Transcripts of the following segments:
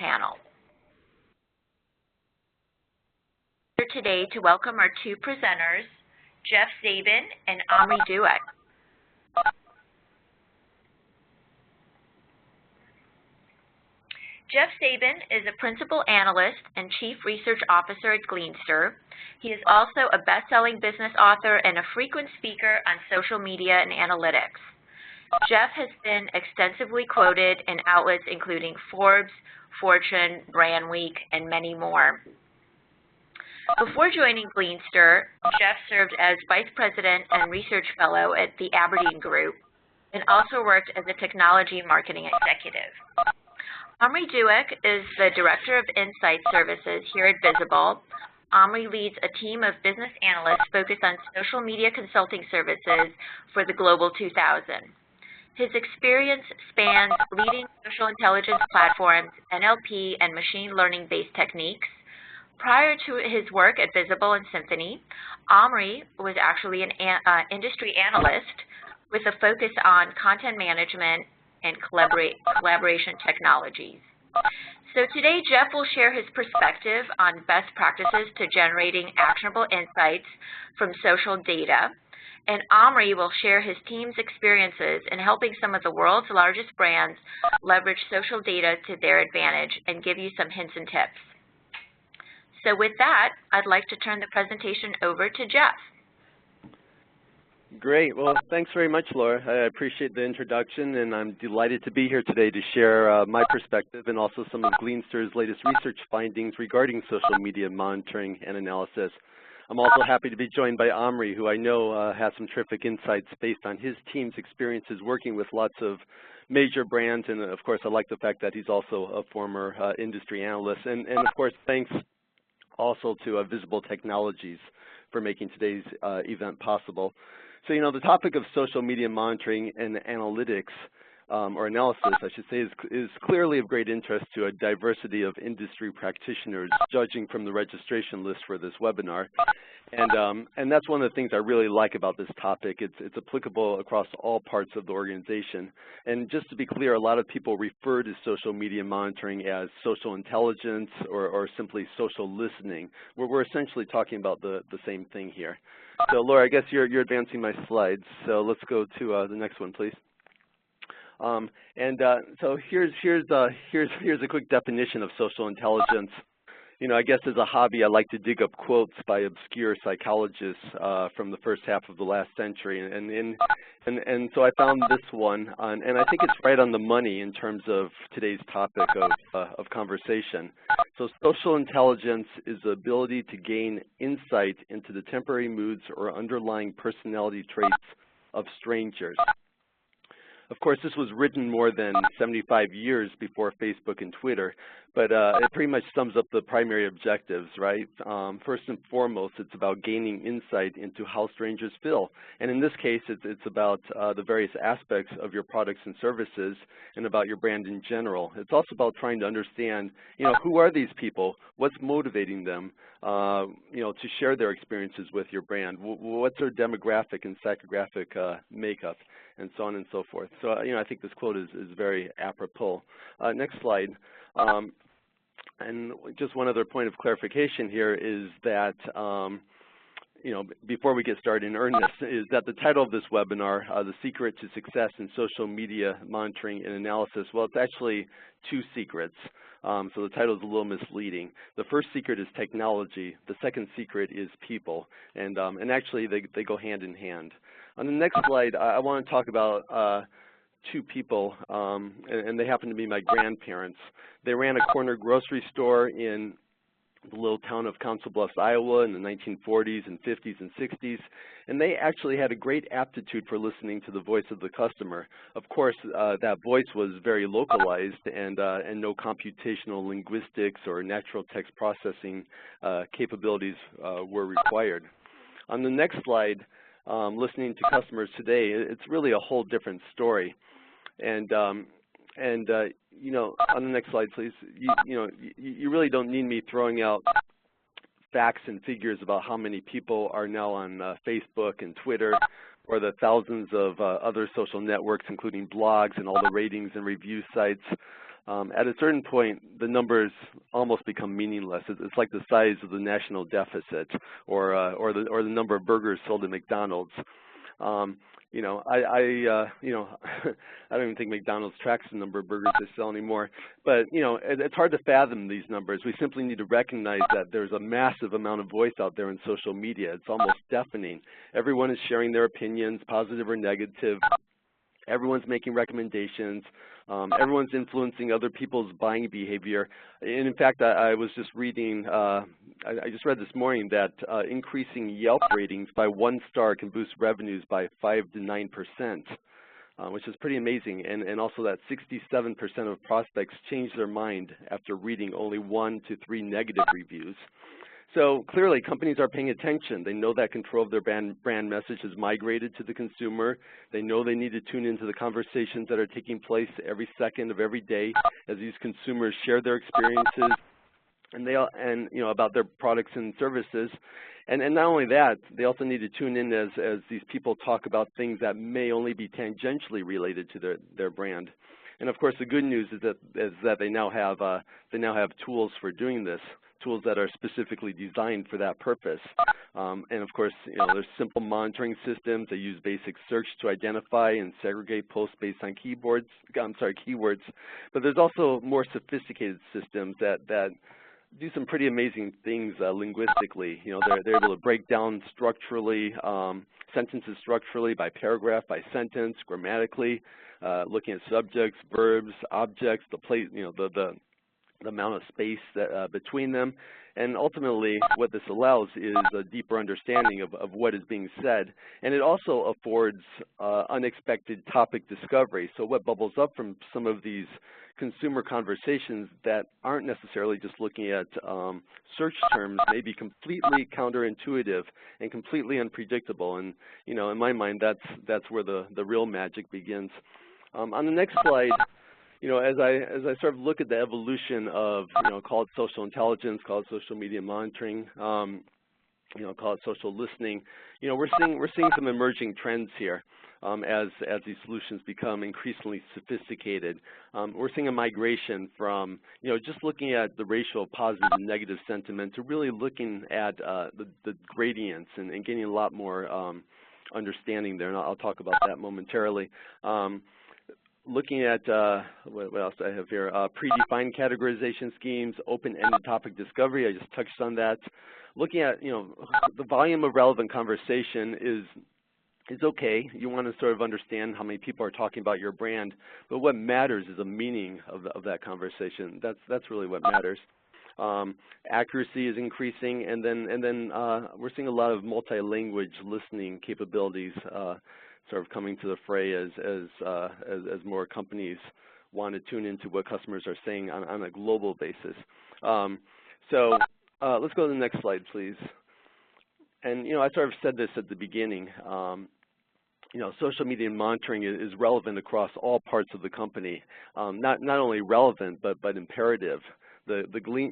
Panel. Here today to welcome our two presenters, Jeff Zabin and Omri Duet. Jeff Zabin is a principal analyst and chief research officer at Gleanster. He is also a best-selling business author and a frequent speaker on social media and analytics. Jeff has been extensively quoted in outlets including Forbes, Fortune, Brand Week, and many more. Before joining Gleanster, Jeff served as Vice President and Research Fellow at the Aberdeen Group and also worked as a technology marketing executive. Omri Dueck is the Director of Insight Services here at Visible. Omri leads a team of business analysts focused on social media consulting services for the Global 2000. His experience spans leading social intelligence platforms, NLP, and machine learning-based techniques. Prior to his work at Visible and Symphony, Omri was actually an industry analyst with a focus on content management and collaboration technologies. So today, Jeff will share his perspective on best practices to generating actionable insights from social data, and Omri will share his team's experiences in helping some of the world's largest brands leverage social data to their advantage and give you some hints and tips. So with that, I'd like to turn the presentation over to Jeff. Great. Well, thanks very much, Laura. I appreciate the introduction, and I'm delighted to be here today to share my perspective and also some of Gleanster's latest research findings regarding social media monitoring and analysis. I'm also happy to be joined by Omri, who I know has some terrific insights based on his team's experiences working with lots of major brands, and of course I like the fact that he's also a former industry analyst. And of course, thanks also to Visible Technologies for making today's event possible. So, the topic of social media monitoring and analytics, or analysis, I should say, is clearly of great interest to a diversity of industry practitioners, judging from the registration list for this webinar. And that's one of the things I really like about this topic. It's applicable across all parts of the organization. And just to be clear, a lot of people refer to social media monitoring as social intelligence or simply social listening. We're essentially talking about the same thing here. So, Laura, I guess you're advancing my slides, so let's go to the next one, please. So here's a quick definition of social intelligence. I guess as a hobby, I like to dig up quotes by obscure psychologists from the first half of the last century, and so I found this one, and I think it's right on the money in terms of today's topic of conversation. So social intelligence is the ability to gain insight into the temporary moods or underlying personality traits of strangers. Of course, this was written more than 75 years before Facebook and Twitter, but it pretty much sums up the primary objectives, right? First and foremost, it's about gaining insight into how strangers feel. And in this case, it's about the various aspects of your products and services and about your brand in general. It's also about trying to understand, who are these people? What's motivating them, to share their experiences with your brand? What's their demographic and psychographic makeup? And so on and so forth. So, I think this quote is very apropos. Next slide. And just one other point of clarification here is that, before we get started in earnest, is that the title of this webinar, The Secret to Success in Social Media Monitoring and Analysis, well, it's actually two secrets. So the title is a little misleading. The first secret is technology. The second secret is people. And actually, they go hand in hand. On the next slide, I want to talk about two people, and they happen to be my grandparents. They ran a corner grocery store in the little town of Council Bluffs, Iowa in the 1940s and 50s and 60s, and they actually had a great aptitude for listening to the voice of the customer. Of course, that voice was very localized, and no computational linguistics or natural text processing capabilities were required. On the next slide, listening to customers today, it's really a whole different story. And on the next slide, please, you really don't need me throwing out facts and figures about how many people are now on Facebook and Twitter, or the thousands of other social networks, including blogs and all the ratings and review sites. At a certain point, the numbers almost become meaningless. It's like the size of the national deficit, or the number of burgers sold at McDonald's. I don't even think McDonald's tracks the number of burgers they sell anymore. But it's hard to fathom these numbers. We simply need to recognize that there's a massive amount of voice out there in social media. It's almost deafening. Everyone is sharing their opinions, positive or negative. Everyone's making recommendations. Everyone's influencing other people's buying behavior. And in fact, I was just reading, I just read this morning that increasing Yelp ratings by 1 star can boost revenues by 5 to 9%. Which is pretty amazing, and also that 67% of prospects change their mind after reading only 1 to 3 negative reviews. So clearly, companies are paying attention. They know that control of their brand message has migrated to the consumer. They know they need to tune into the conversations that are taking place every second of every day as these consumers share their experiences and about their products and services. And not only that, they also need to tune in as these people talk about things that may only be tangentially related to their brand. And of course, the good news is that they now have tools for doing this, tools that are specifically designed for that purpose. And of course, there's simple monitoring systems. They use basic search to identify and segregate posts based on keywords. But there's also more sophisticated systems that do some pretty amazing things linguistically. They're able to break down structurally, sentences structurally by paragraph, by sentence, grammatically, looking at subjects, verbs, objects, the amount of space between them. And ultimately, what this allows is a deeper understanding of what is being said. And it also affords unexpected topic discovery. So what bubbles up from some of these consumer conversations that aren't necessarily just looking at search terms may be completely counterintuitive and completely unpredictable. And in my mind, that's where the real magic begins. On the next slide, as I sort of look at the evolution of, call it social intelligence, call it social media monitoring, call it social listening, we're seeing some emerging trends here as these solutions become increasingly sophisticated. We're seeing a migration from, just looking at the ratio of positive and negative sentiment to really looking at the gradients and getting a lot more understanding there, and I'll talk about that momentarily. Looking at, what else do I have here, predefined categorization schemes, open-ended topic discovery, I just touched on that. Looking at, the volume of relevant conversation is okay. You want to sort of understand how many people are talking about your brand, but what matters is the meaning of that conversation. That's really what matters. Accuracy is increasing, and then we're seeing a lot of multi-language listening capabilities sort of coming to the fray as more companies want to tune into what customers are saying on a global basis. So let's go to the next slide, please. And I sort of said this at the beginning. Social media monitoring is relevant across all parts of the company. Not only relevant, but imperative. The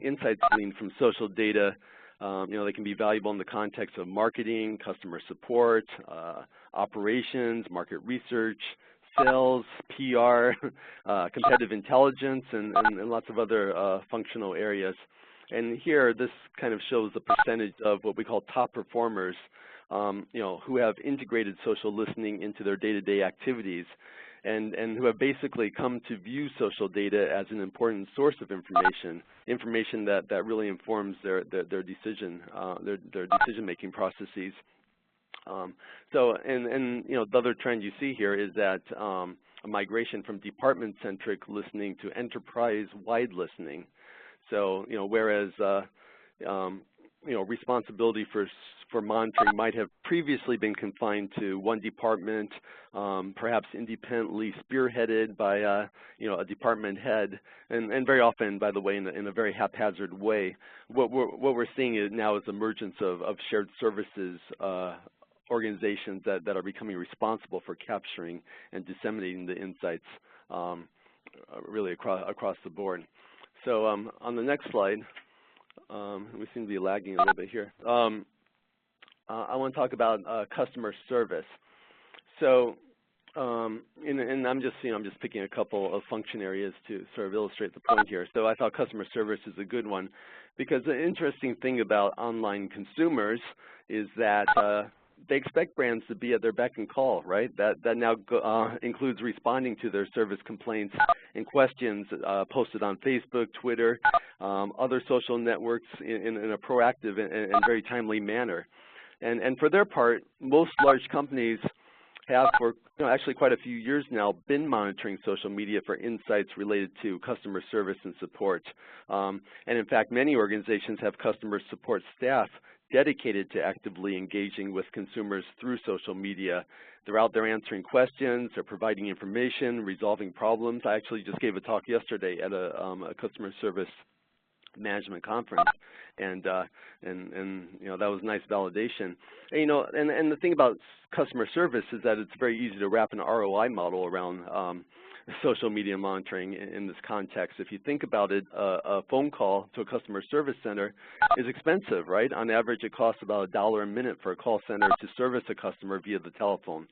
insights gleaned from social data, they can be valuable in the context of marketing, customer support, operations, market research, sales, PR, competitive intelligence, and lots of other functional areas. And here, this kind of shows the percentage of what we call top performers, who have integrated social listening into their day-to-day activities, and who have basically come to view social data as an important source of information that really informs their decision-making processes. So, the other trend you see here is that a migration from department-centric listening to enterprise-wide listening. So, whereas responsibility for monitoring might have previously been confined to one department, perhaps independently spearheaded by a department head, and very often, by the way, in a very haphazard way. What we're seeing now is emergence of shared services organizations that are becoming responsible for capturing and disseminating the insights really across the board. So on the next slide, we seem to be lagging a little bit here. I want to talk about customer service. So, and I'm just picking a couple of function areas to sort of illustrate the point here. So I thought customer service is a good one because the interesting thing about online consumers is that they expect brands to be at their beck and call, right? That now includes responding to their service complaints and questions posted on Facebook, Twitter, other social networks in a proactive and very timely manner. And for their part, most large companies have for actually quite a few years now been monitoring social media for insights related to customer service and support. And in fact, many organizations have customer support staff dedicated to actively engaging with consumers through social media. They're out there answering questions, they're providing information, resolving problems. I actually just gave a talk yesterday at a customer service management conference, and that was nice validation. And the thing about customer service is that it's very easy to wrap an ROI model around social media monitoring in this context. If you think about it, a phone call to a customer service center is expensive, right? On average, it costs about $1 a minute for a call center to service a customer via the telephone.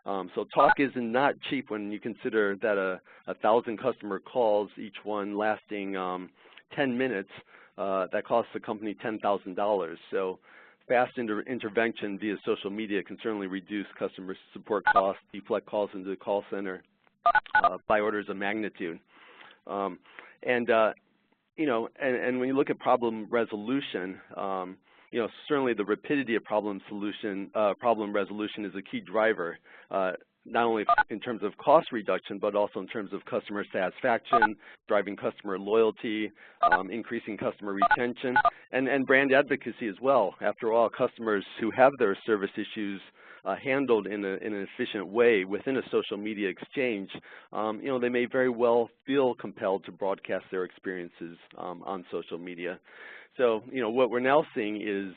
So talk is not cheap when you consider that 1,000 customer calls, each one lasting 10 minutes, that costs the company $10,000. So fast intervention via social media can certainly reduce customer support costs, deflect calls into the call center by orders of magnitude. And when you look at problem resolution, certainly the rapidity of problem resolution is a key driver, not only in terms of cost reduction, but also in terms of customer satisfaction, driving customer loyalty, increasing customer retention, and brand advocacy as well. After all, customers who have their service issues handled in an efficient way within a social media exchange, they may very well feel compelled to broadcast their experiences on social media. So, what we're now seeing is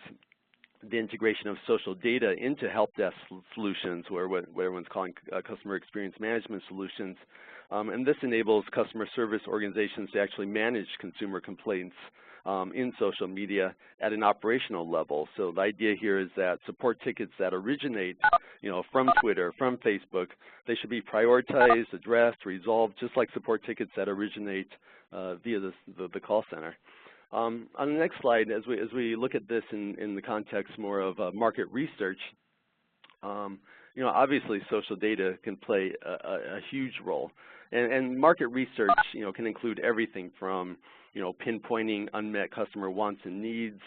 the integration of social data into help desk solutions, or what everyone's calling customer experience management solutions. And this enables customer service organizations to actually manage consumer complaints in social media at an operational level. So the idea here is that support tickets that originate, from Twitter, from Facebook, they should be prioritized, addressed, resolved, just like support tickets that originate via the call center. On the next slide, as we look at this in the context more of market research, obviously social data can play a huge role, and market research, can include everything from, pinpointing unmet customer wants and needs,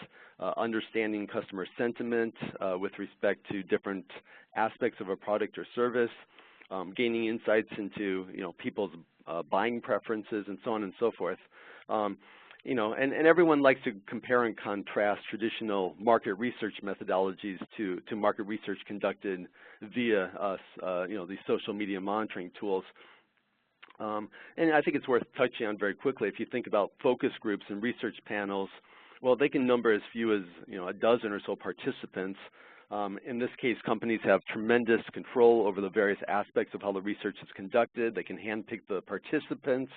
understanding customer sentiment with respect to different aspects of a product or service, gaining insights into, people's buying preferences, and so on and so forth. And everyone likes to compare and contrast traditional market research methodologies to market research conducted via these social media monitoring tools. And I think it's worth touching on very quickly. If you think about focus groups and research panels, well, they can number as few as a dozen or so participants. In this case, companies have tremendous control over the various aspects of how the research is conducted. They can handpick the participants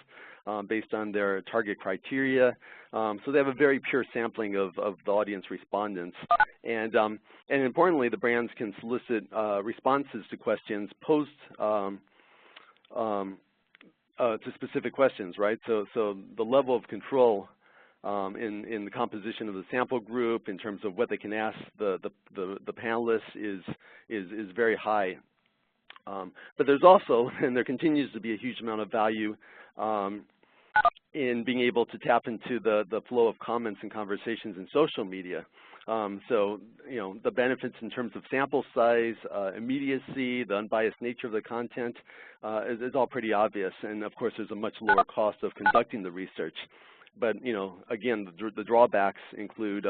based on their target criteria. So they have a very pure sampling of the audience respondents. And importantly, the brands can solicit responses to questions posed to specific questions, right? So the level of control in the composition of the sample group, in terms of what they can ask the panelists, is very high. But there's also, and there continues to be, a huge amount of value in being able to tap into the flow of comments and conversations in social media. So, the benefits in terms of sample size, immediacy, the unbiased nature of the content is all pretty obvious. And of course, there's a much lower cost of conducting the research. But, again, the drawbacks include,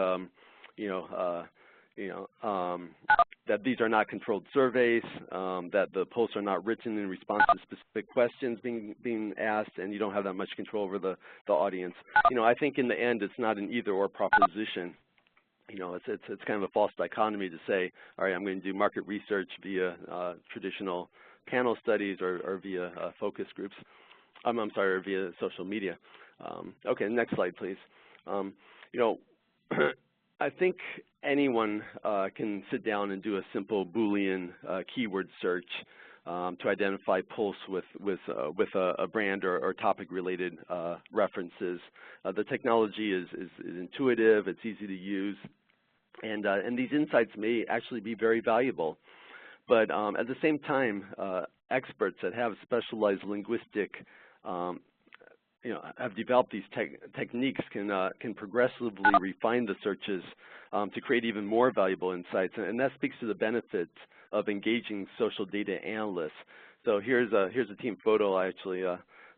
that these are not controlled surveys, that the posts are not written in response to specific questions being asked, and you don't have that much control over the audience. I think in the end, it's not an either-or proposition. It's kind of a false dichotomy to say, all right, I'm going to do market research via traditional panel studies or via focus groups. I'm sorry, or via social media. Okay, next slide, please. I think anyone can sit down and do a simple Boolean keyword search to identify posts with a brand or topic-related references. The technology is intuitive, it's easy to use, and these insights may actually be very valuable. But at the same time, experts that have specialized linguistic have developed these techniques can progressively refine the searches to create even more valuable insights, and that speaks to the benefits of engaging social data analysts. So here's a team photo I actually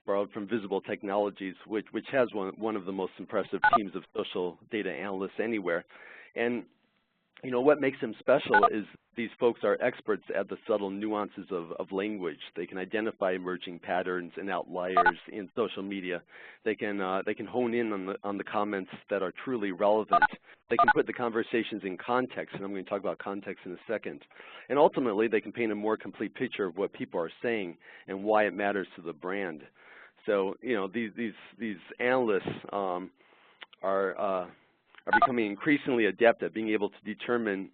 borrowed from Visible Technologies, which has one of the most impressive teams of social data analysts anywhere. And you know, what makes them special is these folks are experts at the subtle nuances of language. They can identify emerging patterns and outliers in social media. They can hone in on the comments that are truly relevant. They can put the conversations in context, and I'm going to talk about context in a second. And ultimately, they can paint a more complete picture of what people are saying and why it matters to the brand. So, you know, these analysts are becoming increasingly adept at being able to determine,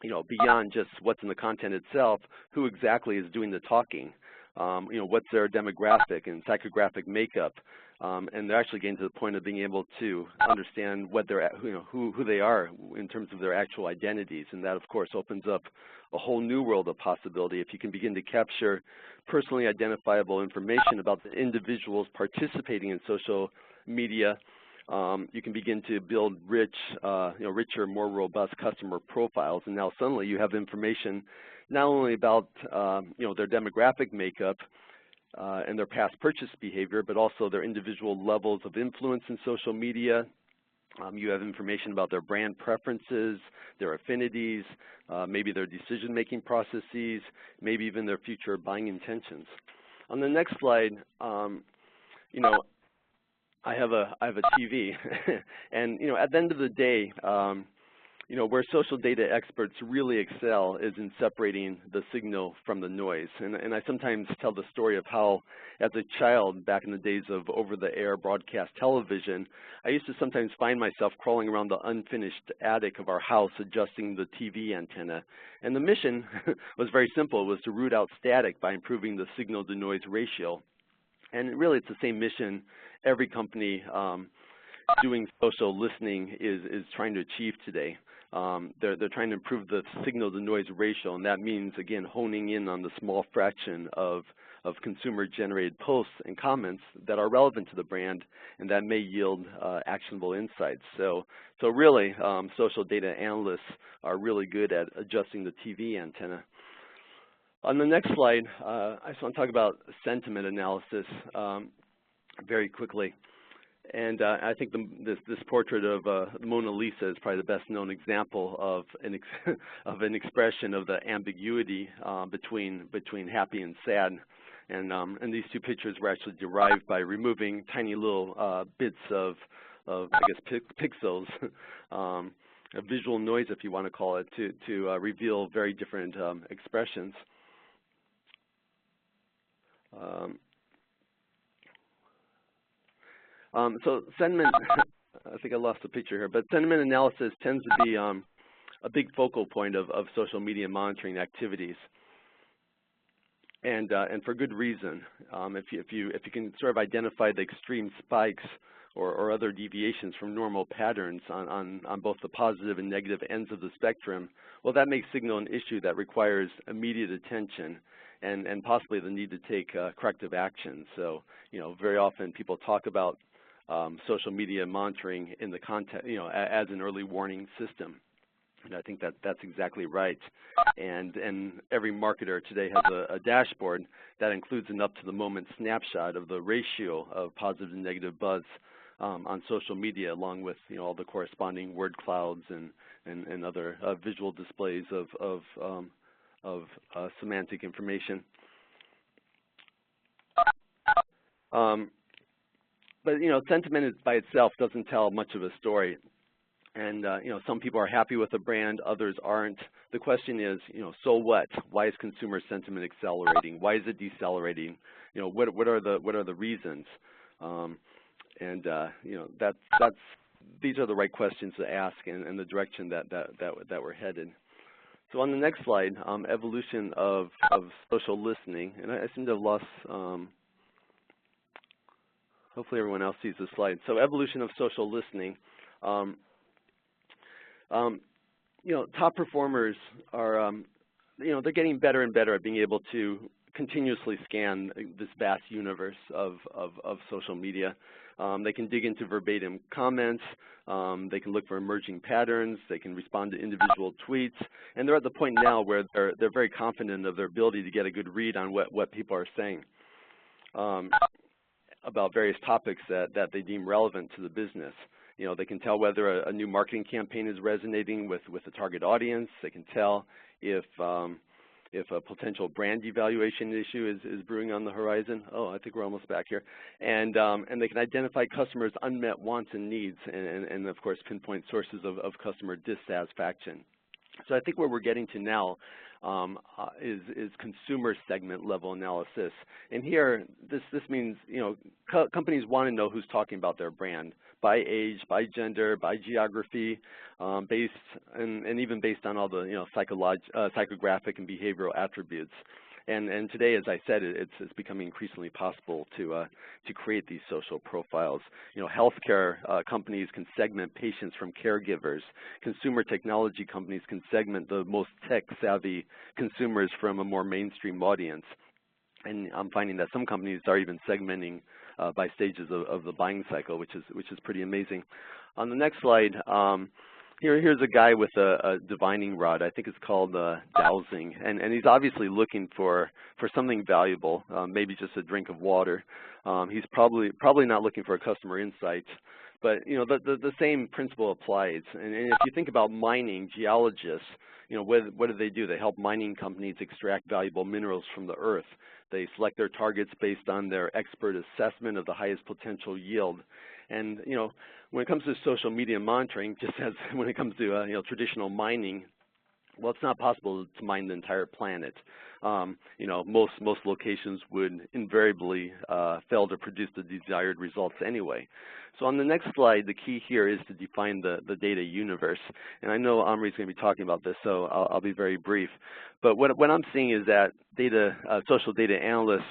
you know, beyond just what's in the content itself, who exactly is doing the talking. You know, what's their demographic and psychographic makeup, and they're actually getting to the point of being able to understand what they're, you know, who they are in terms of their actual identities, and that, of course, opens up a whole new world of possibility if you can begin to capture personally identifiable information about the individuals participating in social media. You can begin to build rich, richer, more robust customer profiles, and now suddenly you have information not only about, their demographic makeup and their past purchase behavior, but also their individual levels of influence in social media. You have information about their brand preferences, their affinities, maybe their decision-making processes, maybe even their future buying intentions. On the next slide, I have a TV, and at the end of the day, where social data experts really excel is in separating the signal from the noise. And I sometimes tell the story of how, as a child, back in the days of over-the-air broadcast television, I used to sometimes find myself crawling around the unfinished attic of our house adjusting the TV antenna. And the mission was very simple. It was to root out static by improving the signal-to-noise ratio. And really, it's the same mission every company doing social listening is trying to achieve today. They're trying to improve the signal-to-noise ratio, and that means, again, honing in on the small fraction of consumer-generated posts and comments that are relevant to the brand and that may yield actionable insights. So really, social data analysts are really good at adjusting the TV antenna. On the next slide, I just want to talk about sentiment analysis very quickly. And I think this portrait of Mona Lisa is probably the best-known example of an expression of the ambiguity between happy and sad. And these two pictures were actually derived by removing tiny little bits of I guess, pixels, a visual noise, if you want to call it, to reveal very different expressions. So sentiment, I think I lost the picture here, but sentiment analysis tends to be a big focal point of social media monitoring activities, and for good reason. If you can sort of identify the extreme spikes or other deviations from normal patterns on both the positive and negative ends of the spectrum, well, that makes signal an issue that requires immediate attention and possibly the need to take corrective action. So, very often people talk about social media monitoring in the context, as an early warning system. And I think that's exactly right. And every marketer today has a dashboard that includes an up-to-the-moment snapshot of the ratio of positive and negative buzz on social media, along with all the corresponding word clouds and other visual displays of semantic information. But sentiment by itself doesn't tell much of a story. And some people are happy with a brand, others aren't. The question is, so what? Why is consumer sentiment accelerating? Why is it decelerating? What are the reasons? These are the right questions to ask and the direction that we're headed. So on the next slide, evolution of social listening, and I seem to have lost. Hopefully everyone else sees this slide. So evolution of social listening. Top performers are, they're getting better and better at being able to continuously scan this vast universe of social media. They can dig into verbatim comments. They can look for emerging patterns. They can respond to individual tweets. And they're at the point now where they're very confident of their ability to get a good read on what people are saying about various topics that they deem relevant to the business. You know, they can tell whether a new marketing campaign is resonating with the target audience. They can tell if a potential brand devaluation issue is brewing on the horizon. Oh, I think we're almost back here. And they can identify customers' unmet wants and needs, and of course pinpoint sources of customer dissatisfaction. So I think where we're getting to now is consumer segment level analysis. And here, this means, you know, companies want to know who's talking about their brand by age, by gender, by geography, and even based on all the, you know, psychographic and behavioral attributes. And today, as I said, it's becoming increasingly possible to create these social profiles. You know, healthcare companies can segment patients from caregivers. Consumer technology companies can segment the most tech-savvy consumers from a more mainstream audience. And I'm finding that some companies are even segmenting by stages of the buying cycle, which is pretty amazing. On the next slide. Here's a guy with a divining rod. I think it's called dowsing, and he's obviously looking for something valuable, maybe just a drink of water. He's probably not looking for a customer insight, but you know the same principle applies. And if you think about mining, geologists, you know, what do? They help mining companies extract valuable minerals from the earth. They select their targets based on their expert assessment of the highest potential yield. And you know, when it comes to social media monitoring, just as when it comes to you know, traditional mining, well, it's not possible to mine the entire planet. You know, most locations would invariably fail to produce the desired results anyway. So on the next slide, the key here is to define the data universe. And I know Omri's going to be talking about this, so I'll be very brief. But what I'm seeing is that social data analysts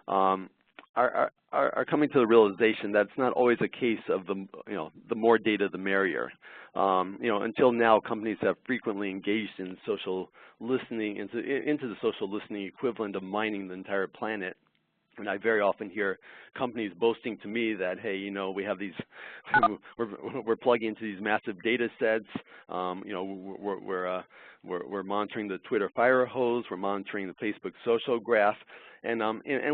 are coming to the realization that it's not always a case of the more data the merrier. You know, until now, companies have frequently engaged in social listening into the social listening equivalent of mining the entire planet. And I very often hear companies boasting to me that, hey, you know, we have these, we're plugging into these massive data sets. You know, we're monitoring the Twitter fire hose. We're monitoring the Facebook social graph. And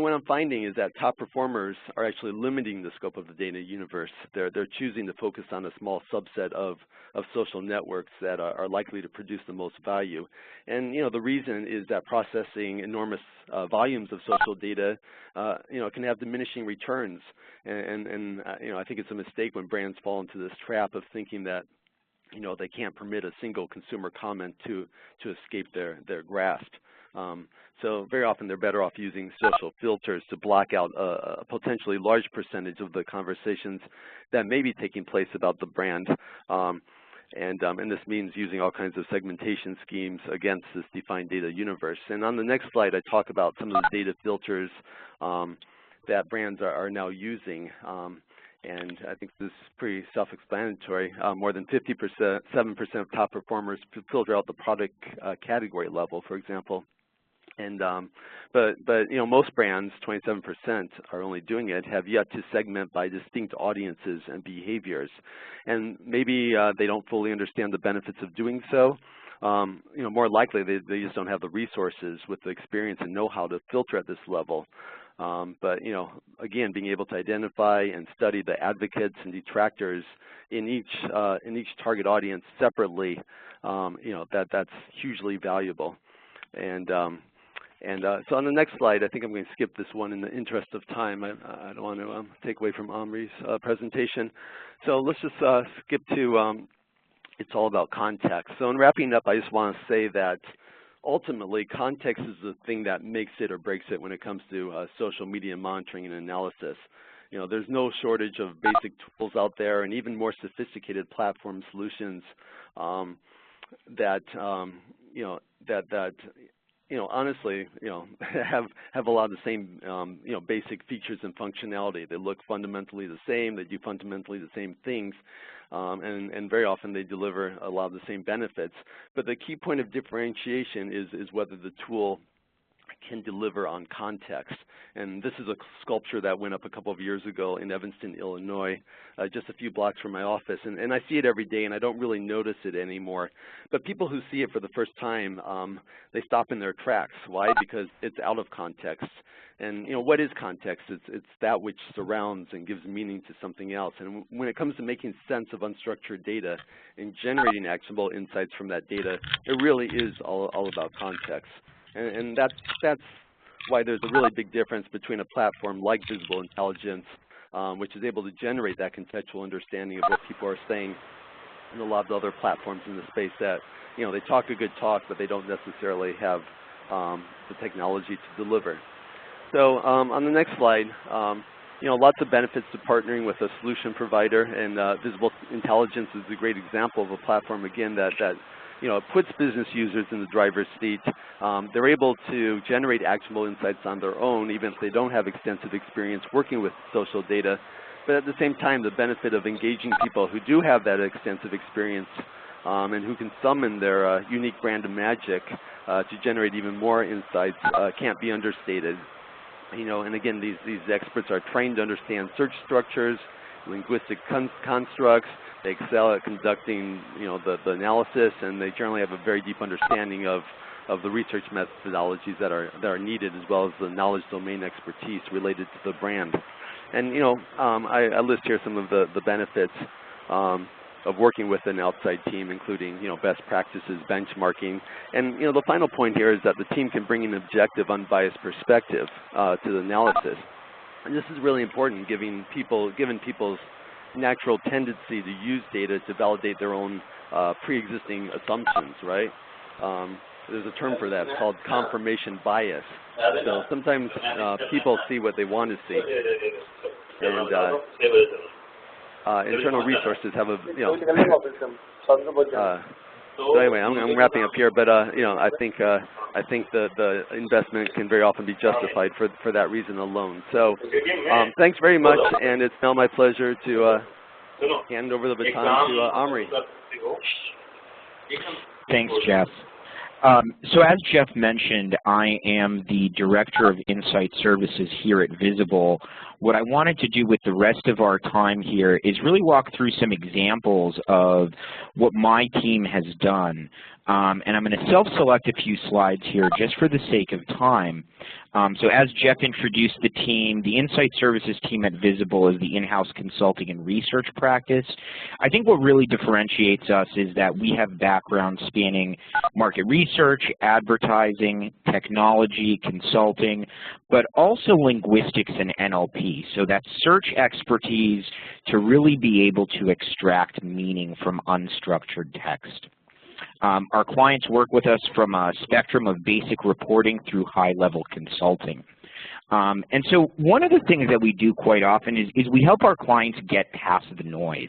what I'm finding is that top performers are actually limiting the scope of the data universe. They're choosing to focus on a small subset of social networks that are likely to produce the most value. And you know, the reason is that processing enormous volumes of social data, you know, can have diminishing returns. And you know, I think it's a mistake when brands fall into this trap of thinking that, you know, they can't permit a single consumer comment to escape their grasp. So very often they're better off using social filters to block out a potentially large percentage of the conversations that may be taking place about the brand. And this means using all kinds of segmentation schemes against this defined data universe. And on the next slide, I talk about some of the data filters that brands are now using. And I think this is pretty self-explanatory. More than 7% of top performers filter out the product category level, for example. And but you know, most brands, 27% are only doing it, have yet to segment by distinct audiences and behaviors. And maybe they don't fully understand the benefits of doing so. You know, more likely they just don't have the resources with the experience and know-how to filter at this level. But you know, again, being able to identify and study the advocates and detractors in each target audience separately, you know, that's hugely valuable. And so on the next slide, I think I'm going to skip this one in the interest of time. I don't want to take away from Omri's presentation. So let's just skip to it's all about context. So in wrapping up, I just want to say that ultimately, context is the thing that makes it or breaks it when it comes to social media monitoring and analysis. You know, there's no shortage of basic tools out there, and even more sophisticated platform solutions that honestly, you know, have a lot of the same, you know, basic features and functionality. They look fundamentally the same. They do fundamentally the same things, and very often they deliver a lot of the same benefits. But the key point of differentiation is whether the tool can deliver on context. And this is a sculpture that went up a couple of years ago in Evanston, Illinois, just a few blocks from my office. And I see it every day, and I don't really notice it anymore. But people who see it for the first time, they stop in their tracks. Why? Because it's out of context. And what is context? It's that which surrounds and gives meaning to something else. And when it comes to making sense of unstructured data and generating actionable insights from that data, it really is all about context. And that's why there's a really big difference between a platform like Visible Intelligence, which is able to generate that contextual understanding of what people are saying, and a lot of the other platforms in the space that, they talk a good talk, but they don't necessarily have the technology to deliver. So on the next slide, lots of benefits to partnering with a solution provider, and Visible Intelligence is a great example of a platform, again, that puts business users in the driver's seat. They're able to generate actionable insights on their own, even if they don't have extensive experience working with social data. But at the same time, the benefit of engaging people who do have that extensive experience and who can summon their unique brand of magic to generate even more insights can't be understated. And again, these experts are trained to understand search structures, linguistic constructs. They excel at conducting, the analysis, and they generally have a very deep understanding of the research methodologies that are needed, as well as the knowledge domain expertise related to the brand. And I list here some of the benefits of working with an outside team, including best practices, benchmarking, and the final point here is that the team can bring an objective, unbiased perspective to the analysis. And this is really important, given people's natural tendency to use data to validate their own pre-existing assumptions, right? There's a term for that. It's called confirmation bias. So sometimes people see what they want to see, and internal resources have a, so anyway, I'm wrapping up here, but I think the investment can very often be justified for that reason alone. So thanks very much, and it's now my pleasure to hand over the baton to Omri. Thanks, Jeff. So as Jeff mentioned, I am the Director of Insight Services here at Visible. What I wanted to do with the rest of our time here is really walk through some examples of what my team has done. And I'm going to self-select a few slides here just for the sake of time. So as Jeff introduced the team, the Insight Services team at Visible is the in-house consulting and research practice. I think what really differentiates us is that we have backgrounds spanning market research, advertising, technology, consulting, but also linguistics and NLP. So that's search expertise to really be able to extract meaning from unstructured text. Our clients work with us from a spectrum of basic reporting through high-level consulting. And so one of the things that we do quite often is we help our clients get past the noise.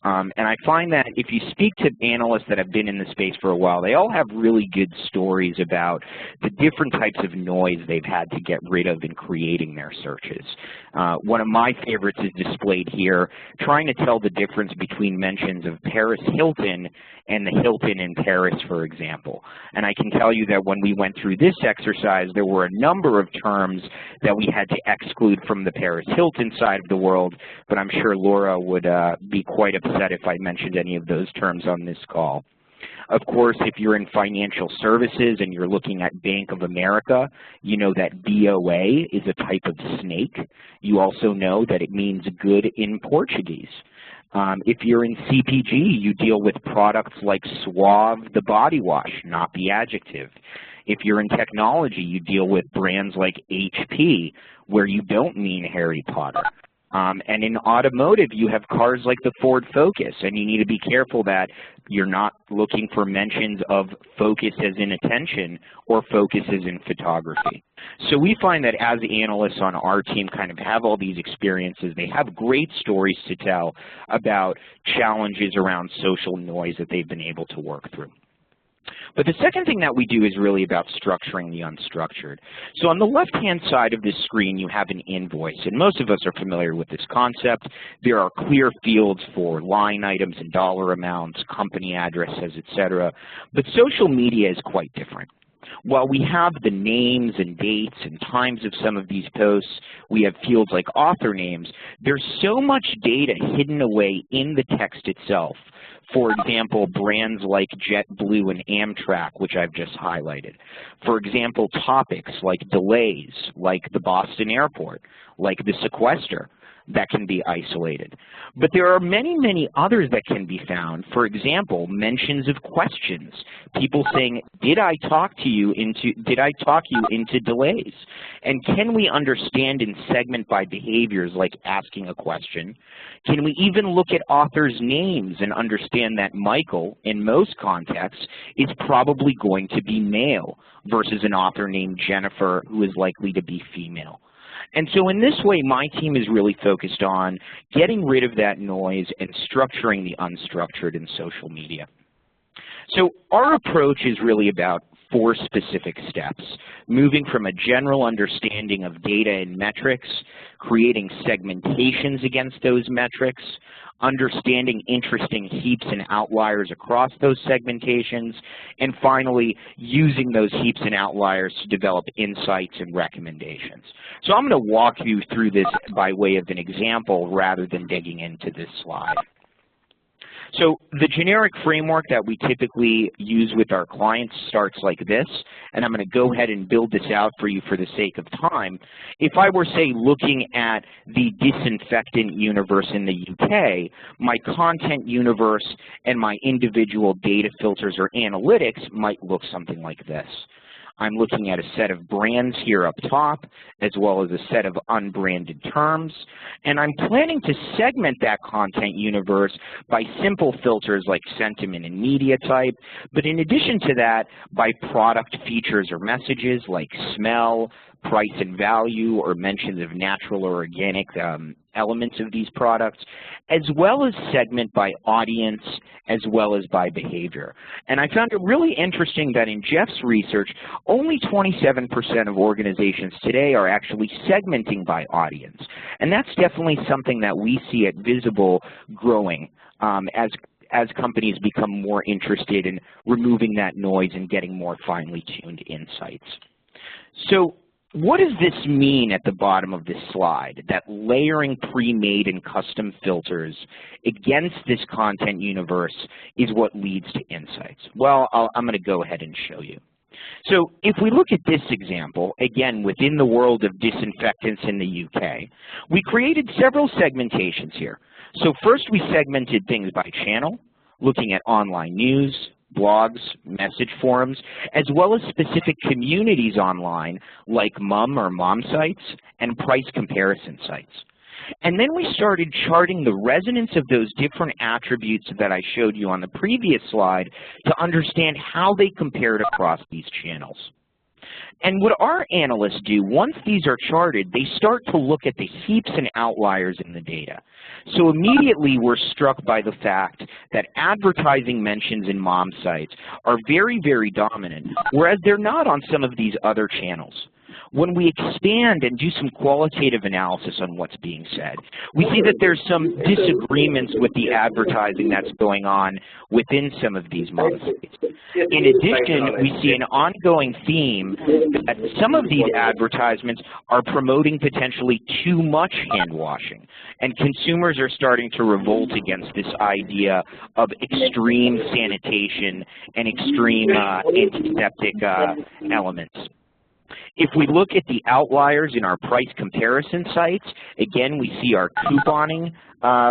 And I find that if you speak to analysts that have been in the space for a while, they all have really good stories about the different types of noise they've had to get rid of in creating their searches. One of my favorites is displayed here, trying to tell the difference between mentions of Paris Hilton and the Hilton in Paris, for example. And I can tell you that when we went through this exercise, there were a number of terms that we had to exclude from the Paris Hilton side of the world, but I'm sure Laura would be quite upset if I mentioned any of those terms on this call. Of course, if you're in financial services and you're looking at Bank of America, you know that BOA is a type of snake. You also know that it means good in Portuguese. If you're in CPG, you deal with products like Suave, the body wash, not the adjective. If you're in technology, you deal with brands like HP, where you don't mean Harry Potter. And in automotive, you have cars like the Ford Focus, and you need to be careful that you're not looking for mentions of focus as in attention or focus as in photography. So we find that as analysts on our team kind of have all these experiences, they have great stories to tell about challenges around social noise that they've been able to work through. But the second thing that we do is really about structuring the unstructured. So on the left-hand side of this screen, you have an invoice, and most of us are familiar with this concept. There are clear fields for line items and dollar amounts, company addresses, etc. But social media is quite different. while we have the names and dates and times of some of these posts, we have fields like author names, there's so much data hidden away in the text itself. For example, brands like JetBlue and Amtrak, which I've just highlighted. For example, topics like delays, like the Boston airport, like the sequester, that can be isolated. But there are many, many others that can be found. For example, mentions of questions. People saying, did I talk you into delays? And can we understand and segment by behaviors like asking a question? Can we even look at authors' names and understand that Michael, in most contexts, is probably going to be male versus an author named Jennifer who is likely to be female? And so in this way, my team is really focused on getting rid of that noise and structuring the unstructured in social media. So our approach is really about 4 specific steps, moving from a general understanding of data and metrics, creating segmentations against those metrics, understanding interesting heaps and outliers across those segmentations, and finally, using those heaps and outliers to develop insights and recommendations. So I'm going to walk you through this by way of an example rather than digging into this slide. So the generic framework that we typically use with our clients starts like this, and I'm going to go ahead and build this out for you for the sake of time. If I were, say, looking at the disinfectant universe in the UK, my content universe and my individual data filters or analytics might look something like this. I'm looking at a set of brands here up top, as well as a set of unbranded terms, and I'm planning to segment that content universe by simple filters like sentiment and media type, but in addition to that, by product features or messages like smell, price and value, or mentions of natural or organic elements of these products, as well as segment by audience, as well as by behavior. And I found it really interesting that in Jeff's research, only 27% of organizations today are actually segmenting by audience. And that's definitely something that we see at Visible growing as companies become more interested in removing that noise and getting more finely tuned insights. So what does this mean at the bottom of this slide, that layering pre-made and custom filters against this content universe is what leads to insights? Well, I'm going to go ahead and show you. So if we look at this example, again, within the world of disinfectants in the UK, we created several segmentations here. So first we segmented things by channel, looking at online news, blogs, message forums, as well as specific communities online like mom sites and price comparison sites. And then we started charting the resonance of those different attributes that I showed you on the previous slide to understand how they compared across these channels. And what our analysts do, once these are charted, they start to look at the heaps and outliers in the data. So immediately we're struck by the fact that advertising mentions in mom sites are very, very dominant, whereas they're not on some of these other channels. When we expand and do some qualitative analysis on what's being said, we see that there's some disagreements with the advertising that's going on within some of these mom sites. In addition, we see an ongoing theme that some of these advertisements are promoting potentially too much hand washing, and consumers are starting to revolt against this idea of extreme sanitation and extreme antiseptic elements. If we look at the outliers in our price comparison sites, again, we see our couponing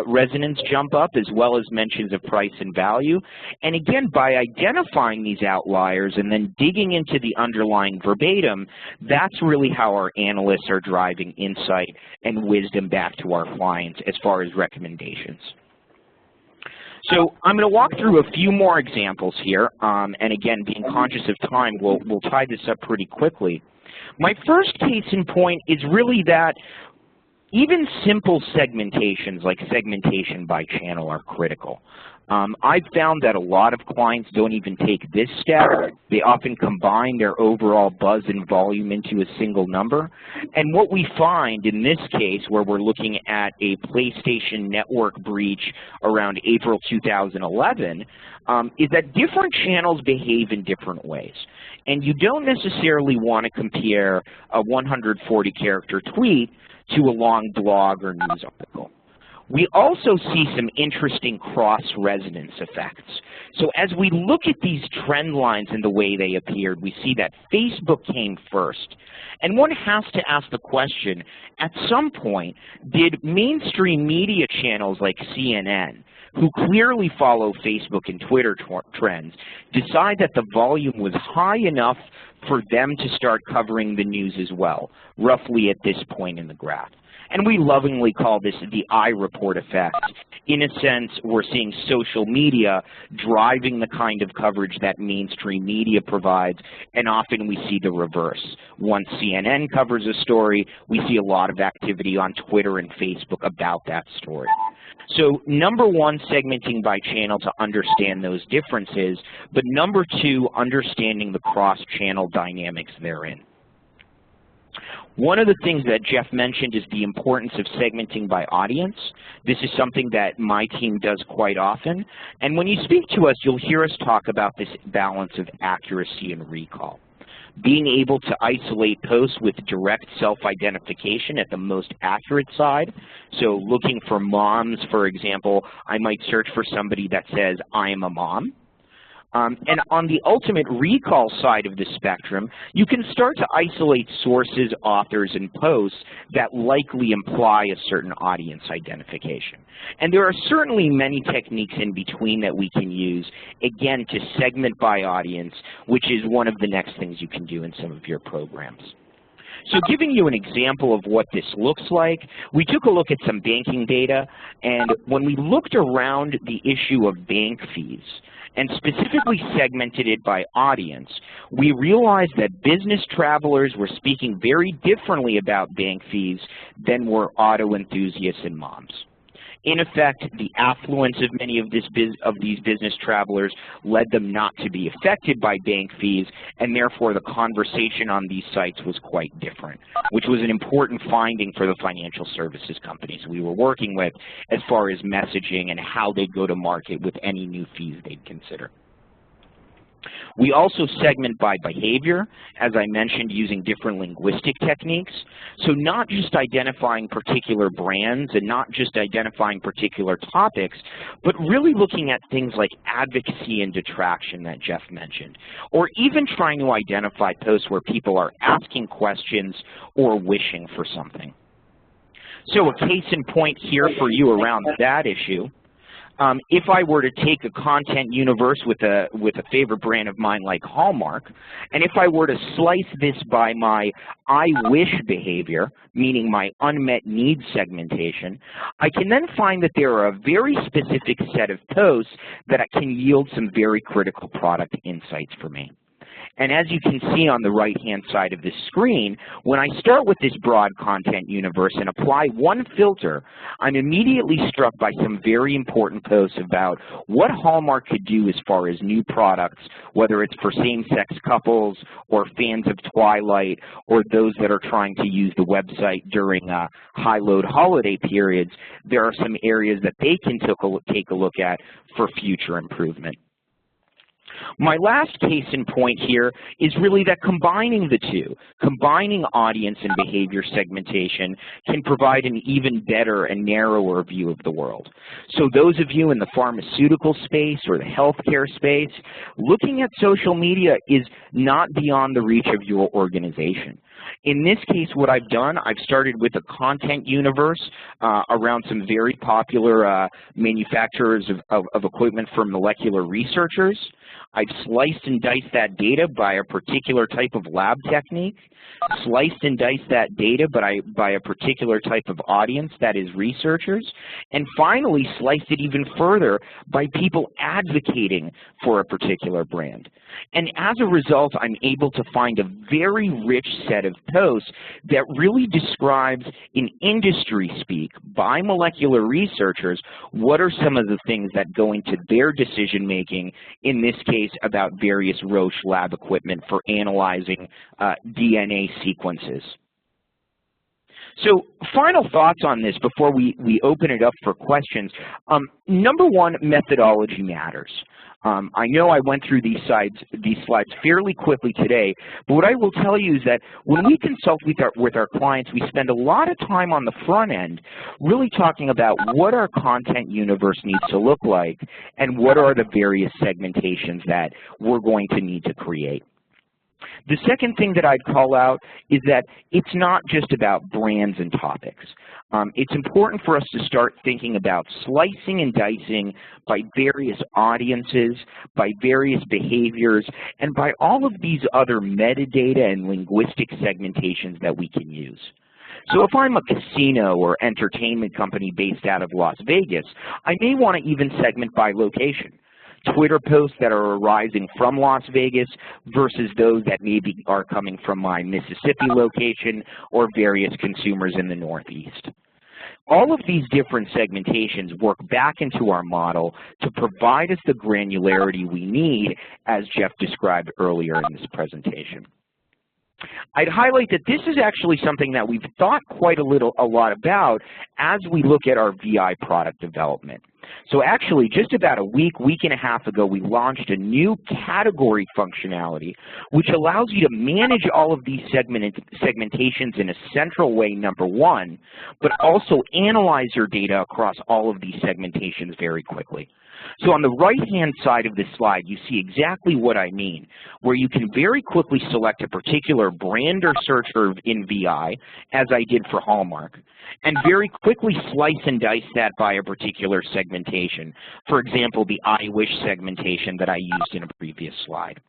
resonance jump up, as well as mentions of price and value. And again, by identifying these outliers and then digging into the underlying verbatim, that's really how our analysts are driving insight and wisdom back to our clients as far as recommendations. So I'm going to walk through a few more examples here, and again, being conscious of time, we'll tie this up pretty quickly. My first case in point is really that Even simple segmentations like segmentation by channel are critical. I've found that a lot of clients don't even take this step. They often combine their overall buzz and volume into a single number. And what we find in this case, where we're looking at a PlayStation Network breach around April 2011, is that different channels behave in different ways. And you don't necessarily want to compare a 140-character tweet to a long blog or news article. We also see some interesting cross-resonance effects. So as we look at these trend lines and the way they appeared, we see that Facebook came first. And one has to ask the question, at some point, did mainstream media channels like CNN, who clearly follow Facebook and Twitter trends, decide that the volume was high enough for them to start covering the news as well, roughly at this point in the graph? And we lovingly call this the I-report effect. In a sense, we're seeing social media driving the kind of coverage that mainstream media provides, and often we see the reverse. Once CNN covers a story, we see a lot of activity on Twitter and Facebook about that story. So number one, segmenting by channel to understand those differences, but number two, understanding the cross-channel dynamics therein. One of the things that Jeff mentioned is the importance of segmenting by audience. This is something that my team does quite often. And when you speak to us, you'll hear us talk about this balance of accuracy and recall. Being able to isolate posts with direct self-identification at the most accurate side. So looking for moms, for example, I might search for somebody that says, I am a mom. And on the ultimate recall side of the spectrum, you can start to isolate sources, authors, and posts that likely imply a certain audience identification. And there are certainly many techniques in between that we can use, again, to segment by audience, which is one of the next things you can do in some of your programs. So giving you an example of what this looks like, we took a look at some banking data, and when we looked around the issue of bank fees, and specifically segmented it by audience, we realized that business travelers were speaking very differently about bank fees than were auto enthusiasts and moms. In effect, the affluence of many of these business travelers led them not to be affected by bank fees, and therefore the conversation on these sites was quite different, which was an important finding for the financial services companies we were working with as far as messaging and how they'd go to market with any new fees they'd consider. We also segment by behavior, as I mentioned, using different linguistic techniques. So not just identifying particular brands and not just identifying particular topics, but really looking at things like advocacy and detraction that Jeff mentioned, or even trying to identify posts where people are asking questions or wishing for something. So a case in point here for you around that issue. If I were to take a content universe with a favorite brand of mine like Hallmark, and if I were to slice this by my I wish behavior, meaning my unmet needs segmentation, I can then find that there are a very specific set of posts that can yield some very critical product insights for me. And as you can see on the right-hand side of this screen, when I start with this broad content universe and apply one filter, I'm immediately struck by some very important posts about what Hallmark could do as far as new products, whether it's for same-sex couples or fans of Twilight or those that are trying to use the website during high-load holiday periods. There are some areas that they can take a look at for future improvement. My last case in point here is really that combining the two, combining audience and behavior segmentation can provide an even better and narrower view of the world. So those of you in the pharmaceutical space or the healthcare space, looking at social media is not beyond the reach of your organization. In this case, what I've done, I've started with a content universe around some very popular manufacturers of equipment for molecular researchers. I've sliced and diced that data by a particular type of lab technique, sliced and diced that data by a particular type of audience, that is researchers, and finally sliced it even further by people advocating for a particular brand. And as a result, I'm able to find a very rich set of posts that really describes in industry speak by molecular researchers what are some of the things that go into their decision making, in this case about various Roche lab equipment for analyzing DNA sequences. So final thoughts on this before we open it up for questions. Number one, methodology matters. I know I went through these slides fairly quickly today, but what I will tell you is that when we consult with our clients, we spend a lot of time on the front end really talking about what our content universe needs to look like and what are the various segmentations that we're going to need to create. The second thing that I'd call out is that it's not just about brands and topics. It's important for us to start thinking about slicing and dicing by various audiences, by various behaviors, and by all of these other metadata and linguistic segmentations that we can use. So if I'm a casino or entertainment company based out of Las Vegas, I may want to even segment by location. Twitter posts that are arising from Las Vegas versus those that maybe are coming from my Mississippi location or various consumers in the Northeast. All of these different segmentations work back into our model to provide us the granularity we need, as Jeff described earlier in this presentation. I'd highlight that this is actually something that we've thought quite a lot about as we look at our VI product development. So actually, just about a week and a half ago, we launched a new category functionality which allows you to manage all of these segmentations in a central way, number one, but also analyze your data across all of these segmentations very quickly. So on the right-hand side of this slide, you see exactly what I mean, where you can very quickly select a particular brand or search term in VI, as I did for Hallmark, and very quickly slice and dice that by a particular segmentation. For example, the I wish segmentation that I used in a previous slide.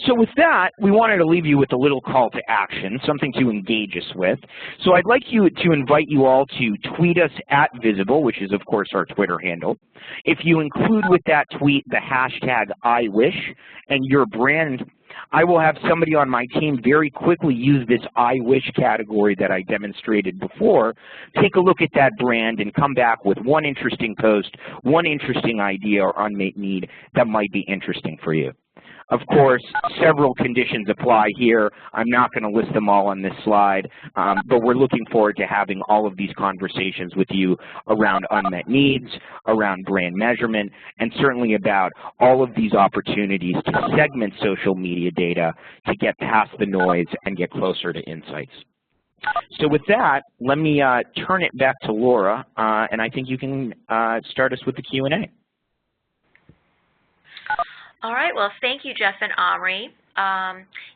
So with that, we wanted to leave you with a little call to action, something to engage us with. So I'd like to invite you all to tweet us at Visible, which is, of course, our Twitter handle. If you include with that tweet the hashtag IWish and your brand, I will have somebody on my team very quickly use this I wish category that I demonstrated before, take a look at that brand, and come back with one interesting post, one interesting idea or unmet need that might be interesting for you. Of course, several conditions apply here. I'm not going to list them all on this slide, but we're looking forward to having all of these conversations with you around unmet needs, around brand measurement, and certainly about all of these opportunities to segment social media data to get past the noise and get closer to insights. So with that, let me turn it back to Laura, and I think you can start us with the Q&A. All right, well, thank you, Jeff and Omri.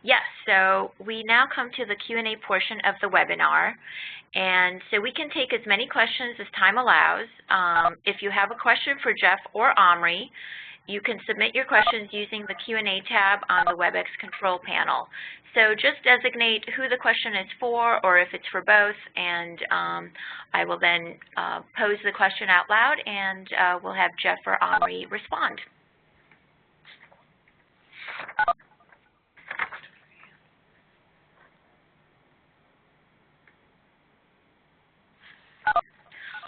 Yes, so we now come to the Q&A portion of the webinar, and so we can take as many questions as time allows. If you have a question for Jeff or Omri, you can submit your questions using the Q&A tab on the WebEx control panel. So just designate who the question is for or if it's for both, and I will then pose the question out loud, and we'll have Jeff or Omri respond.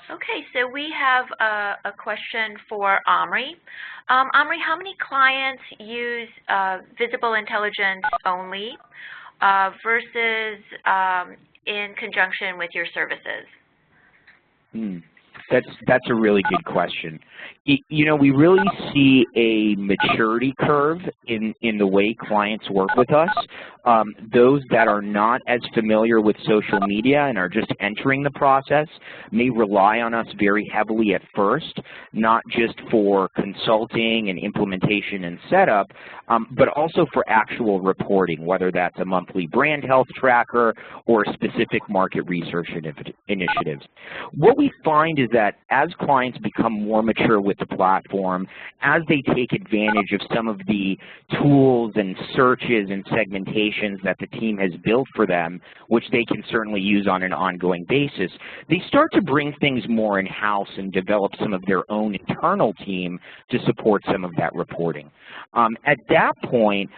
Okay, so we have a question for Omri. Omri, how many clients use visible intelligence only versus in conjunction with your services? That's a really good question. You know, we really see a maturity curve in the way clients work with us. Those that are not as familiar with social media and are just entering the process may rely on us very heavily at first, not just for consulting and implementation and setup, but also for actual reporting, whether that's a monthly brand health tracker or specific market research initiatives. What we find is that as clients become more mature with the platform, as they take advantage of some of the tools and searches and segmentations that the team has built for them, which they can certainly use on an ongoing basis, they start to bring things more in-house and develop some of their own internal team to support some of that reporting. At that point,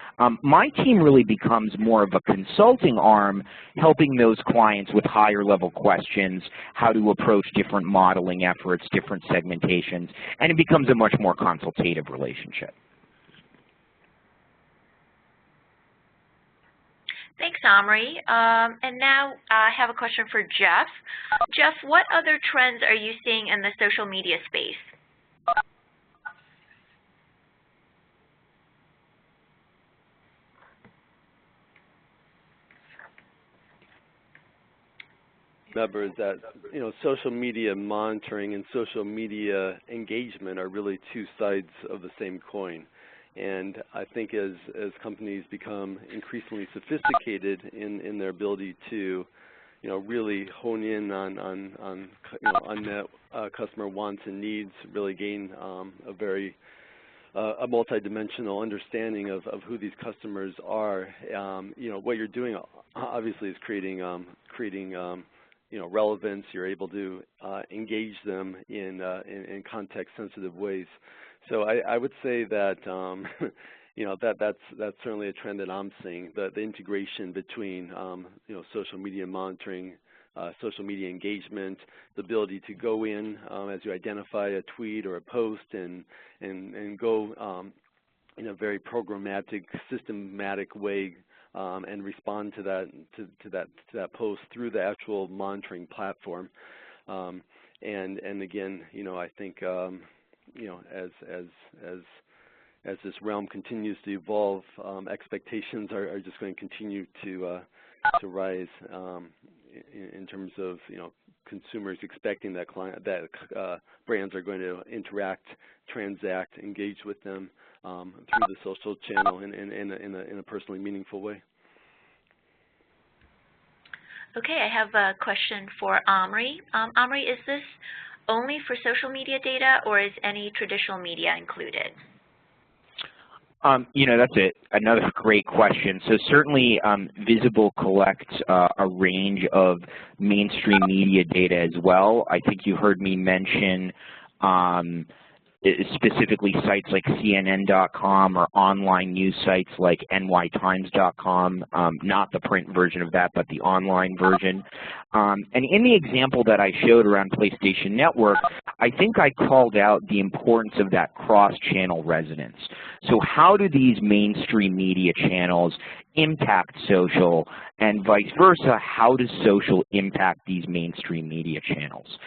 my team really becomes more of a consulting arm, helping those clients with higher level questions, how to approach different modeling efforts, different segmentations, and it becomes a much more consultative relationship. Thanks, Omri. And now I have a question for Jeff. Jeff, what other trends are you seeing in the social media space? Remember is that social media monitoring and social media engagement are really two sides of the same coin. And I think as companies become increasingly sophisticated in their ability to really hone in on unmet customer wants and needs, really gain a multidimensional understanding of who these customers are. What you're doing obviously is creating relevance. You're able to engage them in context-sensitive ways. So I would say that that's certainly a trend that I'm seeing. The integration between social media monitoring, social media engagement, the ability to go in as you identify a tweet or a post and go in a very programmatic, systematic way. And respond to that post through the actual monitoring platform, and again, I think as this realm continues to evolve, expectations are just going to continue to rise in terms of consumers expecting that brands are going to interact, transact, engage with them through the social channel in a personally meaningful way. Okay, I have a question for Omri. Omri, is this only for social media data, or is any traditional media included? That's another great question. So certainly Visible collects a range of mainstream media data as well. I think you heard me mention specifically sites like CNN.com or online news sites like nytimes.com, not the print version of that, but the online version. And in the example that I showed around PlayStation Network, I think I called out the importance of that cross-channel resonance. So how do these mainstream media channels impact social, and vice versa, how does social impact these mainstream media channels?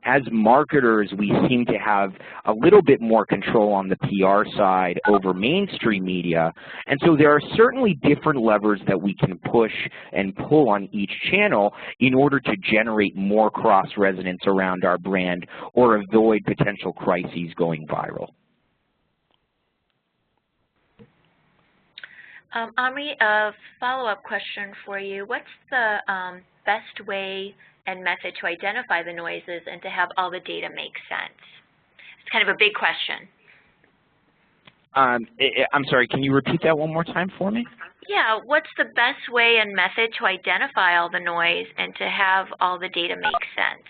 As marketers, we seem to have a little bit more control on the PR side over mainstream media, and so there are certainly different levers that we can push and pull on each channel in order to generate more cross-resonance around our brand or avoid potential crises going viral. Omri, a follow-up question for you. What's the best way and method to identify the noises and to have all the data make sense? It's kind of a big question. I'm sorry, can you repeat that one more time for me? Yeah, what's the best way and method to identify all the noise and to have all the data make sense?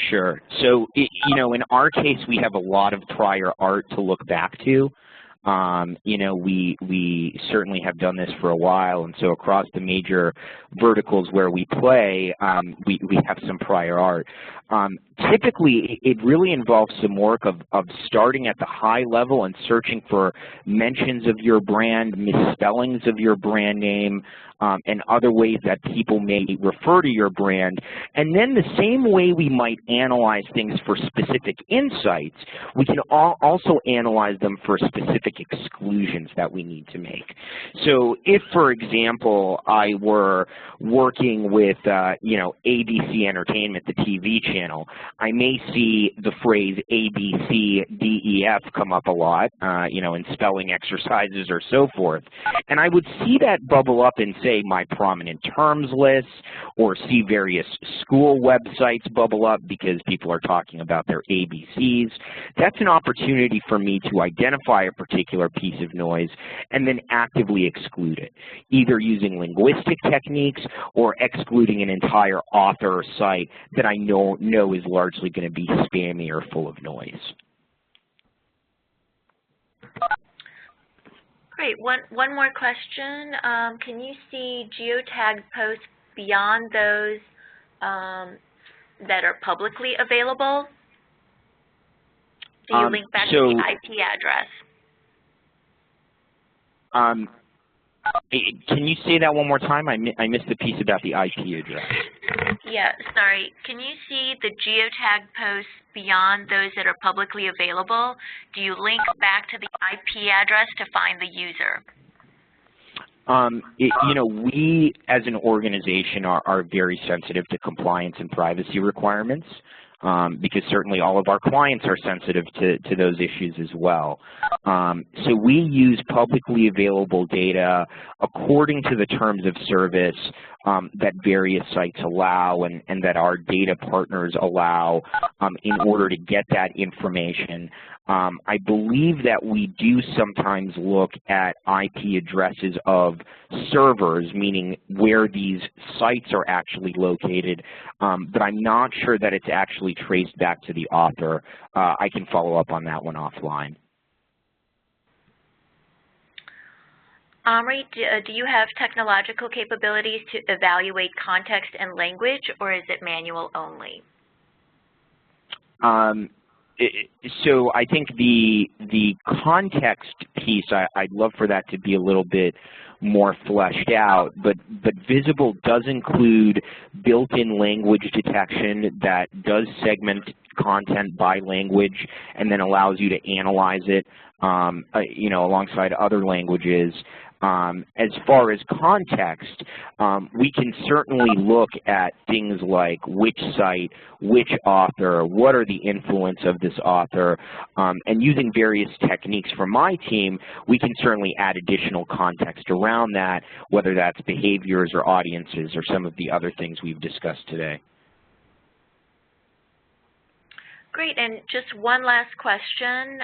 Sure. So, in our case, we have a lot of prior art to look back to. We certainly have done this for a while, and so across the major verticals where we play, we have some prior art. Typically, it really involves some work of starting at the high level and searching for mentions of your brand, misspellings of your brand name, and other ways that people may refer to your brand. And then the same way we might analyze things for specific insights, we can also analyze them for specific exclusions that we need to make. So if, for example, I were working with, ABC Entertainment, the TV channel, I may see the phrase A, B, C, D, E, F come up a lot, you know, in spelling exercises or so forth. And I would see that bubble up in, say, my prominent terms list, or see various school websites bubble up because people are talking about their ABCs. That's an opportunity for me to identify a particular piece of noise and then actively exclude it, either using linguistic techniques or excluding an entire author or site that I know is largely going to be spammy or full of noise. Great. One more question. Can you see geotagged posts beyond those that are publicly available? Do you link back to the IP address? Can you say that one more time? I missed the piece about the IP address. Yeah, sorry. Can you see the geotagged posts beyond those that are publicly available? Do you link back to the IP address to find the user? You know, we as an organization are very sensitive to compliance and privacy requirements. Because certainly all of our clients are sensitive to those issues as well. So we use publicly available data according to the terms of service that various sites allow and that our data partners allow in order to get that information. I believe that we do sometimes look at IP addresses of servers, meaning where these sites are actually located, but I'm not sure that it's actually traced back to the author. I can follow up on that one offline. Omri, do you have technological capabilities to evaluate context and language, or is it manual only? So I think the context piece, I'd love for that to be a little bit more fleshed out, but Visible does include built-in language detection that does segment content by language and then allows you to analyze it, you know, alongside other languages. As far as context, we can certainly look at things like which site, which author, what are the influence of this author, and using various techniques from my team, we can certainly add additional context around that, whether that's behaviors or audiences or some of the other things we've discussed today. Great, and just one last question.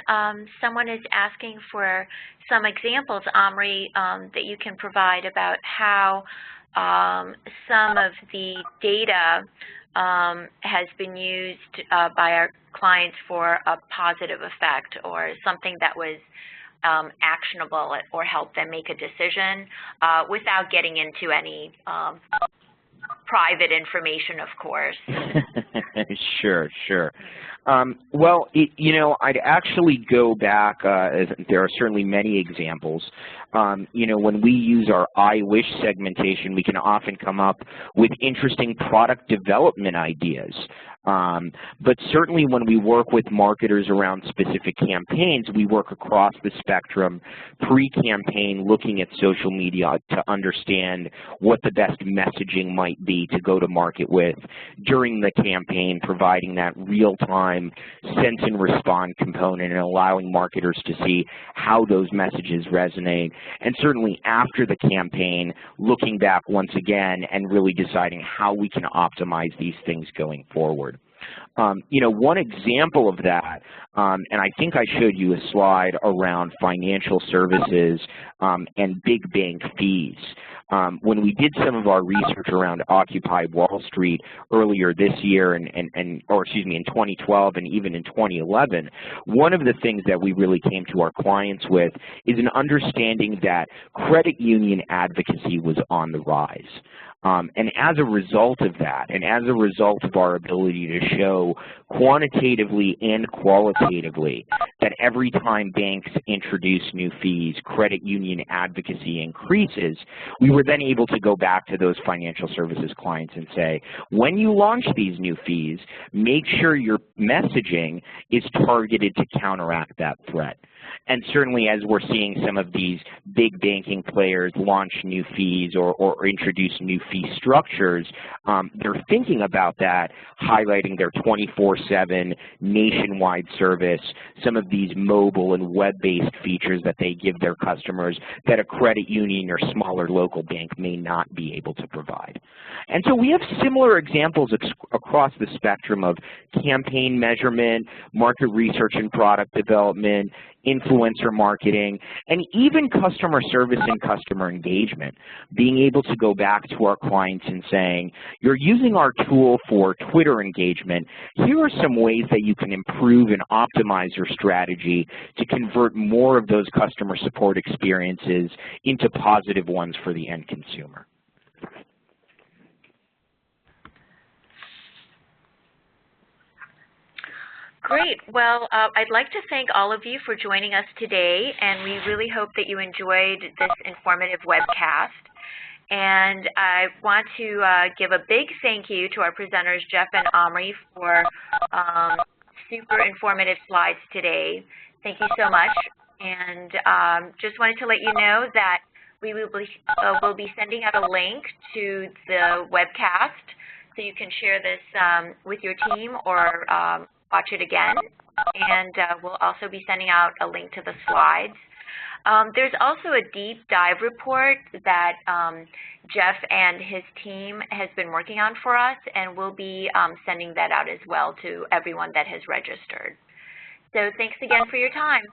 Someone is asking for some examples, Omri, that you can provide about how some of the data has been used by our clients for a positive effect or something that was actionable or helped them make a decision without getting into any private information, of course. Sure. Well, you know, I'd actually go back. There are certainly many examples. You know, when we use our I wish segmentation, we can often come up with interesting product development ideas. But certainly when we work with marketers around specific campaigns, we work across the spectrum, pre-campaign, looking at social media to understand what the best messaging might be to go to market with, during the campaign, providing that real-time sense and respond component and allowing marketers to see how those messages resonate, and certainly after the campaign, looking back once again and really deciding how we can optimize these things going forward. You know, one example of that, and I think I showed you a slide around financial services and big bank fees. When we did some of our research around Occupy Wall Street earlier this year, or excuse me, in 2012 and even in 2011, one of the things that we really came to our clients with is an understanding that credit union advocacy was on the rise. And as a result of that, and as a result of our ability to show quantitatively and qualitatively that every time banks introduce new fees, credit union advocacy increases, we were then able to go back to those financial services clients and say, when you launch these new fees, make sure your messaging is targeted to counteract that threat. And certainly as we're seeing some of these big banking players launch new fees or introduce new fee structures, they're thinking about that, highlighting their 24/7 nationwide service, some of these mobile and web-based features that they give their customers that a credit union or smaller local bank may not be able to provide. And so we have similar examples across the spectrum of campaign measurement, market research and product development, influencer marketing, and even customer service and customer engagement. Being able to go back to our clients and saying, you're using our tool for Twitter engagement, here are some ways that you can improve and optimize your strategy to convert more of those customer support experiences into positive ones for the end consumer. Great. Well, I'd like to thank all of you for joining us today, and we really hope that you enjoyed this informative webcast. And I want to give a big thank you to our presenters, Jeff and Omri, for super informative slides today. Thank you so much. And just wanted to let you know that we will be sending out a link to the webcast so you can share this with your team or watch it again, and we'll also be sending out a link to the slides. There's also a deep dive report that Jeff and his team has been working on for us, and we'll be sending that out as well to everyone that has registered. So thanks again for your time.